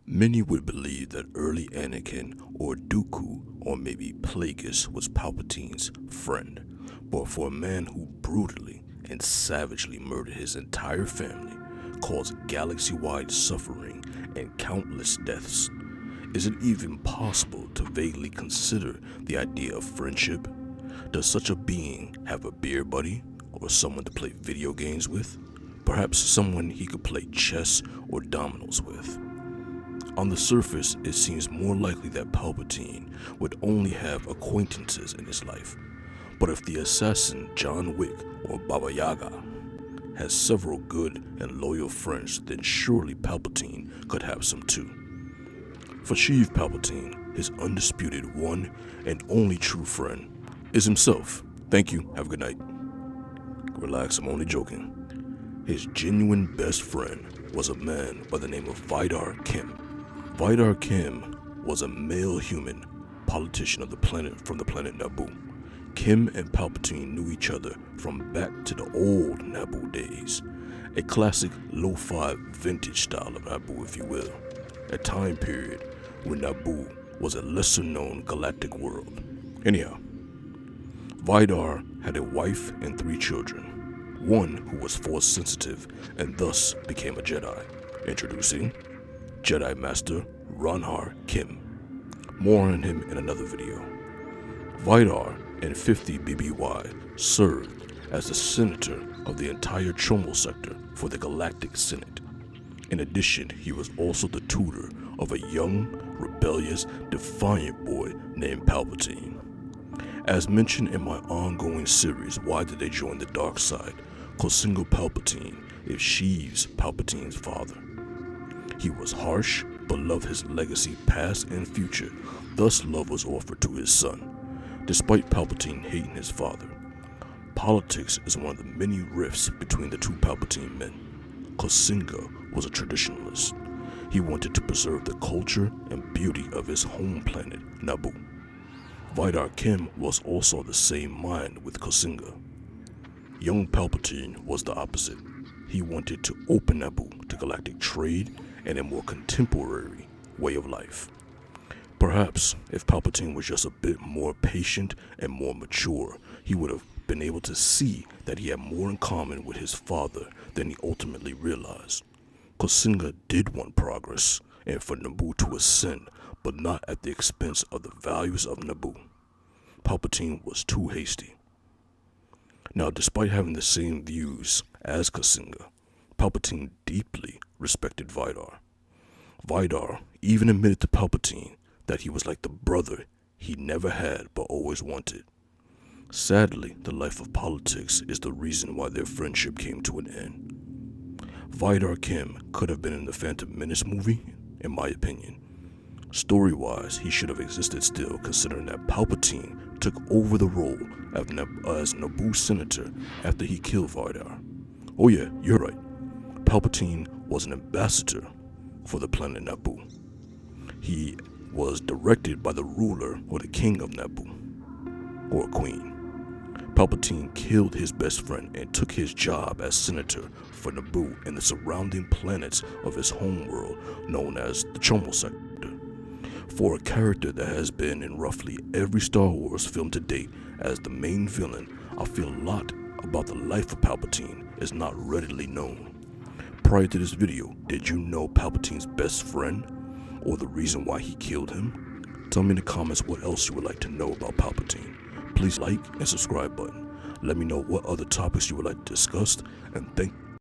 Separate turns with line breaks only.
Many would believe that early Anakin, or Dooku, or maybe Plagueis, was Palpatine's friend, but for a man who brutally and savagely murdered his entire family, caused galaxy-wide suffering and countless deaths, is it even possible to vaguely consider the idea of friendship? Does such a being have a beer buddy, or someone to play video games with? Perhaps someone he could play chess or dominoes with. On the surface, it seems more likely that Palpatine would only have acquaintances in his life. But if the assassin John Wick or Baba Yaga has several good and loyal friends, then surely Palpatine could have some too. For Sheev Palpatine, his undisputed one and only true friend, is himself. Thank you, have a good night. Relax, I'm only joking. His genuine best friend was a man by the name of Vidar Kim. Vidar Kim was a male human politician of the planet from the planet Naboo. Kim and Palpatine knew each other from back to the old Naboo days, a classic lo-fi vintage style of Naboo, if you will, a time period when Naboo was a lesser-known galactic world. Anyhow, Vidar had a wife and 3 children, one who was Force-sensitive and thus became a Jedi. Introducing Jedi Master Ronhar Kim. More on him in another video. Vidar and 50 BBY served as the senator of the entire Chommell Sector for the Galactic Senate. In addition, he was also the tutor of a young, rebellious, defiant boy named Palpatine. As mentioned in my ongoing series, Why Did They Join the Dark Side? Kosingo Palpatine is Sheev's Palpatine's father. He was harsh, but loved his legacy past and future, thus love was offered to his son, despite Palpatine hating his father. Politics is one of the many rifts between the two Palpatine men. Kosinga was a traditionalist. He wanted to preserve the culture and beauty of his home planet, Naboo. Vidar Kim was also the same mind with Kosinga. Young Palpatine was the opposite. He wanted to open Naboo to galactic trade and a more contemporary way of life. Perhaps if Palpatine was just a bit more patient and more mature, he would have been able to see that he had more in common with his father than he ultimately realized. Kosinga did want progress and for Naboo to ascend, but not at the expense of the values of Naboo. Palpatine was too hasty. Now, despite having the same views as Kosinga, Palpatine deeply respected Vidar. Vidar even admitted to Palpatine that he was like the brother he never had but always wanted. Sadly, the life of politics is the reason why their friendship came to an end. Vidar Kim could have been in the Phantom Menace movie, in my opinion. Story-wise, he should have existed still, considering that Palpatine took over the role as Naboo senator after he killed Vidar. Oh yeah, you're right. Palpatine was an ambassador for the planet Naboo. He was directed by the ruler or the king of Naboo, or queen. Palpatine killed his best friend and took his job as senator for Naboo and the surrounding planets of his homeworld known as the Chommell Sector. For a character that has been in roughly every Star Wars film to date as the main villain, I feel a lot about the life of Palpatine is not readily known. Prior to this video, did you know Palpatine's best friend, or the reason why he killed him? Tell me in the comments what else you would like to know about Palpatine. Please like and subscribe button. Let me know what other topics you would like to discuss, and thank you.